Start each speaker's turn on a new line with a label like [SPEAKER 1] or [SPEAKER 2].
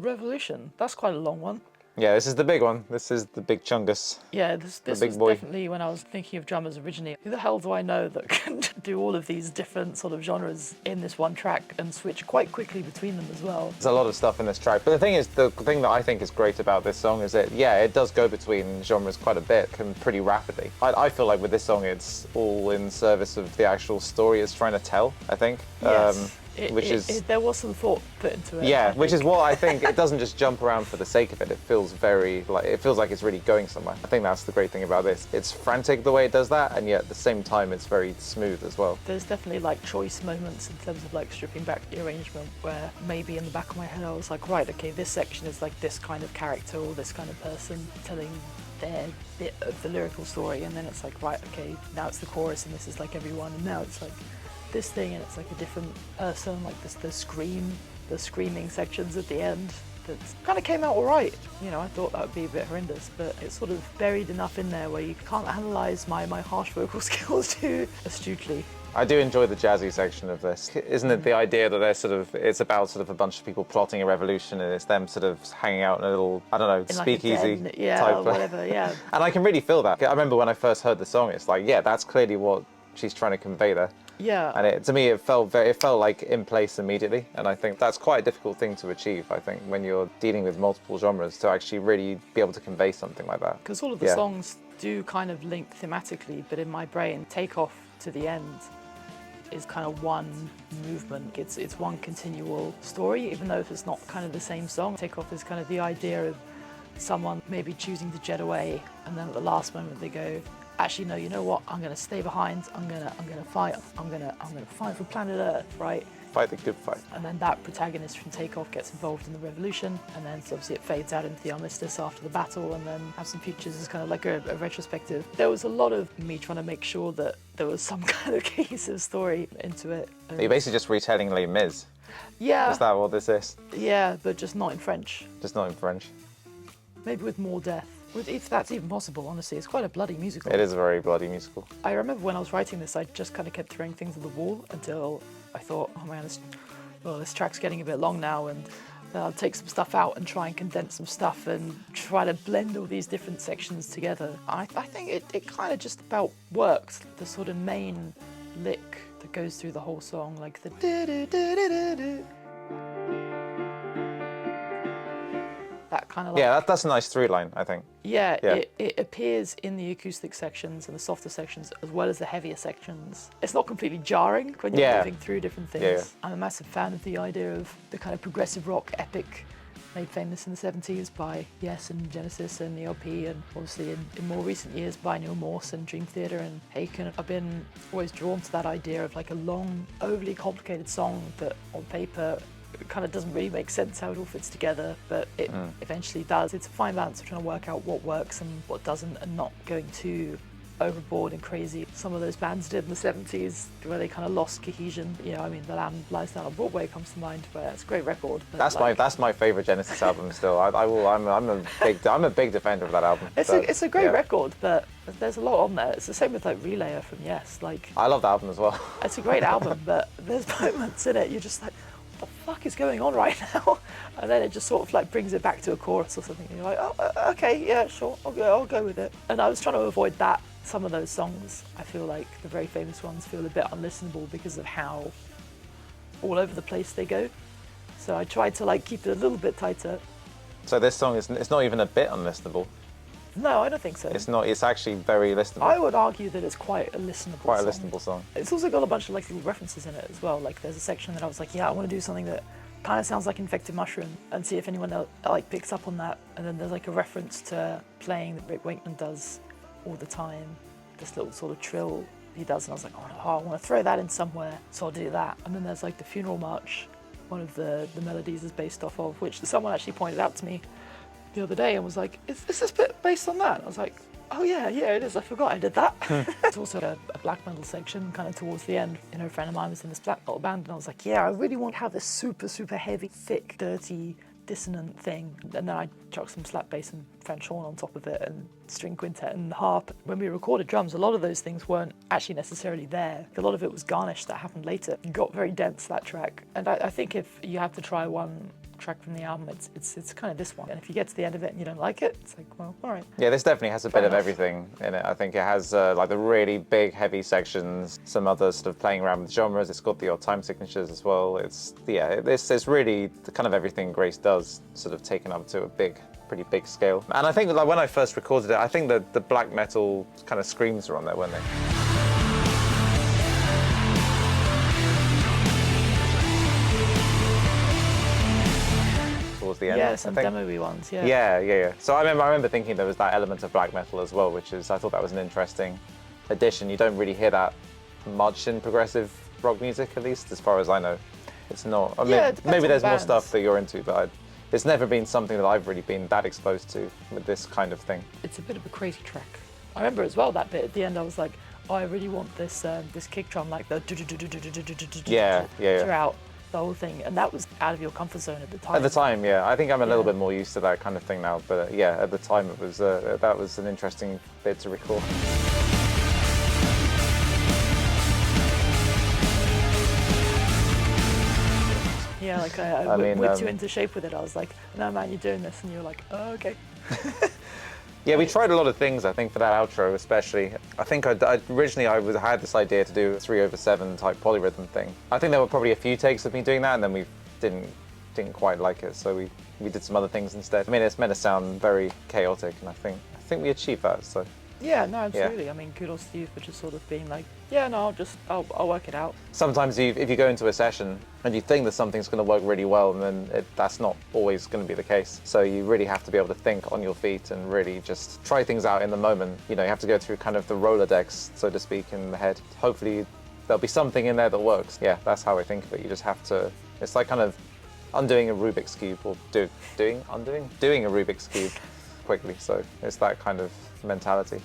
[SPEAKER 1] Revolution. That's quite a long one.
[SPEAKER 2] Yeah, this is the big one. This is the big chungus.
[SPEAKER 1] Yeah, this
[SPEAKER 2] big
[SPEAKER 1] was
[SPEAKER 2] boy.
[SPEAKER 1] definitely when I was thinking of drummers originally. Who the hell do I know that can do all of these different sort of genres in this one track and switch quite quickly between them as well?
[SPEAKER 2] There's a lot of stuff in this track. But the thing is, the thing that I think is great about this song is that, yeah, it does go between genres quite a bit and pretty rapidly. I feel like with this song, it's all in service of the actual story it's trying to tell, I think.
[SPEAKER 1] Yes. There was some thought put into it.
[SPEAKER 2] Yeah, which is what I think. It doesn't just jump around for the sake of it. It feels like it's really going somewhere. I think that's the great thing about this. It's frantic the way it does that, and yet at the same time it's very smooth as well.
[SPEAKER 1] There's definitely like choice moments in terms of like stripping back the arrangement where maybe in the back of my head I was like, right, okay, this section is like this kind of character or this kind of person telling their bit of the lyrical story, and then it's like, right, okay, now it's the chorus and this is like everyone, and now it's like this thing and it's like a different person, like the screaming sections at the end that kind of came out all right. You know, I thought that would be a bit horrendous, but it's sort of buried enough in there where you can't analyse my harsh vocal skills too astutely.
[SPEAKER 2] I do enjoy the jazzy section of this. Isn't it the idea that it's about sort of a bunch of people plotting a revolution and it's them sort of hanging out in a little, I don't know, speakeasy
[SPEAKER 1] like yeah,
[SPEAKER 2] type
[SPEAKER 1] or whatever, yeah.
[SPEAKER 2] And I can really feel that. I remember when I first heard the song, it's like, yeah, that's clearly what she's trying to convey there.
[SPEAKER 1] Yeah.
[SPEAKER 2] And to me, it felt like in place immediately. And I think that's quite a difficult thing to achieve, I think, when you're dealing with multiple genres, to actually really be able to convey something like that.
[SPEAKER 1] Because all of the songs do kind of link thematically, but in my brain, Takeoff to the End is kind of one movement. It's one continual story, even though it's not kind of the same song. Takeoff is kind of the idea of someone maybe choosing to jet away, and then at the last moment they go, actually no, you know what, I'm gonna stay behind, I'm gonna fight, I'm gonna fight for planet Earth, right?
[SPEAKER 2] Fight the good fight.
[SPEAKER 1] And then that protagonist from Takeoff gets involved in the revolution, and then so obviously it fades out into the armistice after the battle, and then have some features as kind of like a retrospective. There was a lot of me trying to make sure that there was some kind of cohesive story into it.
[SPEAKER 2] You're basically just retelling Les Mis.
[SPEAKER 1] Yeah.
[SPEAKER 2] Is that what this is?
[SPEAKER 1] Yeah, but just not in French.
[SPEAKER 2] Just not in French.
[SPEAKER 1] Maybe with more death. If that's even possible, honestly. It's quite a bloody musical.
[SPEAKER 2] It is a very bloody musical.
[SPEAKER 1] I remember when I was writing this, I just kind of kept throwing things at the wall until I thought, oh man, this track's getting a bit long now, and then I'll take some stuff out and try and condense some stuff and try to blend all these different sections together. I think it kind of just about works. The sort of main lick that goes through the whole song, like the do-do-do-do-do-do. That kind of like,
[SPEAKER 2] yeah, that's a nice through line, I think.
[SPEAKER 1] Yeah, it appears in the acoustic sections and the softer sections as well as the heavier sections. It's not completely jarring when you're moving through different things.
[SPEAKER 2] Yeah.
[SPEAKER 1] I'm a massive fan of the idea of the kind of progressive rock epic made famous in the 70s by Yes and Genesis and ELP, and obviously in more recent years by Neil Morse and Dream Theater and Haken. I've been always drawn to that idea of like a long, overly complicated song that on paper it kind of doesn't really make sense how it all fits together, but it eventually does. It's a fine balance of trying to work out what works and what doesn't, and not going too overboard and crazy. Some of those bands did in the 70s where they kind of lost cohesion. You know, I mean, The Lamb Lies Down on Broadway comes to mind, but it's a great record.
[SPEAKER 2] That's my favorite Genesis album still. I'm a big defender of that album.
[SPEAKER 1] It's a great record, but there's a lot on there. It's the same with like Relayer from Yes. Like,
[SPEAKER 2] I love the album as well.
[SPEAKER 1] It's a great album, but there's moments in it you're just like, what the fuck is going on right now? And then it just sort of like brings it back to a chorus or something, and you're like, oh, okay, yeah, sure, I'll go with it. And I was trying to avoid that. Some of those songs, I feel like the very famous ones, feel a bit unlistenable because of how all over the place they go. So I tried to like keep it a little bit tighter.
[SPEAKER 2] So this song it's not even a bit unlistenable.
[SPEAKER 1] No, I don't think so.
[SPEAKER 2] It's not. It's actually very listenable.
[SPEAKER 1] I would argue that it's quite a listenable
[SPEAKER 2] Quite
[SPEAKER 1] song.
[SPEAKER 2] a listenable song.
[SPEAKER 1] It's also got a bunch of like little references in it as well. Like there's a section that I was like, yeah, I want to do something that kind of sounds like Infected Mushroom, and see if anyone else like picks up on that. And then there's like a reference to playing that Rick Wakeman does all the time. This little sort of trill he does, and I was like, oh, I want to throw that in somewhere, so I'll do that. And then there's like the Funeral March, one of the melodies is based off of, which someone actually pointed out to me the other day and was like, is this bit based on that? And I was like, oh yeah, it is. I forgot I did that. It's also a black metal section kind of towards the end. You know, a friend of mine was in this black metal band, and I was like, yeah, I really want to have this super, super heavy, thick, dirty, dissonant thing. And then I chucked some slap bass and French horn on top of it, and string quintet and harp. When we recorded drums, a lot of those things weren't actually necessarily there. A lot of it was garnish that happened later. It got very dense, that track. And I think if you have to try one track from the album, it's kind of this one. And if you get to the end of it and you don't like it, it's like, well, all right.
[SPEAKER 2] Yeah, this definitely has a
[SPEAKER 1] Fair
[SPEAKER 2] bit of
[SPEAKER 1] enough.
[SPEAKER 2] everything in it. I think it has like the really big, heavy sections, some other sort of playing around with genres. It's got the odd time signatures as well. It's really the kind of everything Grace does, sort of taken up to a pretty big scale. And I think like when I first recorded it, I think that the black metal kind of screams are on there, weren't they? Towards the end,
[SPEAKER 1] Yeah,
[SPEAKER 2] I
[SPEAKER 1] some
[SPEAKER 2] think.
[SPEAKER 1] demo-y ones, yeah.
[SPEAKER 2] Yeah. So I remember thinking there was that element of black metal as well, which is, I thought that was an interesting addition. You don't really hear that much in progressive rock music, at least as far as I know. It's not. I mean,
[SPEAKER 1] Yeah, it depends
[SPEAKER 2] maybe
[SPEAKER 1] on
[SPEAKER 2] there's more
[SPEAKER 1] bands.
[SPEAKER 2] stuff that you're into, but it's never been something that I've really been that exposed to with this kind of thing.
[SPEAKER 1] It's a bit of a crazy track. I remember as well that bit at the end. I was like, oh, I really want this this kick drum, like the
[SPEAKER 2] Yeah.
[SPEAKER 1] throughout the whole thing, and that was out of your comfort zone at the time.
[SPEAKER 2] At the time, yeah. I think I'm a little
[SPEAKER 1] Yeah.
[SPEAKER 2] bit more used to that kind of thing now, but yeah, at the time it was that was an interesting bit to record.
[SPEAKER 1] Yeah, like
[SPEAKER 2] I mean,
[SPEAKER 1] whipped you into shape with it. I was like, no man, you're doing this, and you were like, oh, okay.
[SPEAKER 2] Yeah, we tried a lot of things, I think, for that outro especially. I think originally I had this idea to do a 3/7 type polyrhythm thing. I think there were probably a few takes of me doing that, and then we didn't quite like it, so we did some other things instead. I mean, it's meant to sound very chaotic, and I think we achieved that, so.
[SPEAKER 1] Yeah, no, absolutely. I mean, kudos to you for just sort of being like, yeah, no, I'll work it out.
[SPEAKER 2] Sometimes if you go into a session and you think that something's going to work really well, and then that's not always going to be the case. So you really have to be able to think on your feet and really just try things out in the moment. You know, you have to go through kind of the Rolodex, so to speak, in the head. Hopefully there'll be something in there that works. Yeah, that's how I think of it. You just have to, it's like kind of undoing a Rubik's Cube, or doing a Rubik's Cube quickly. So it's that kind of mentality.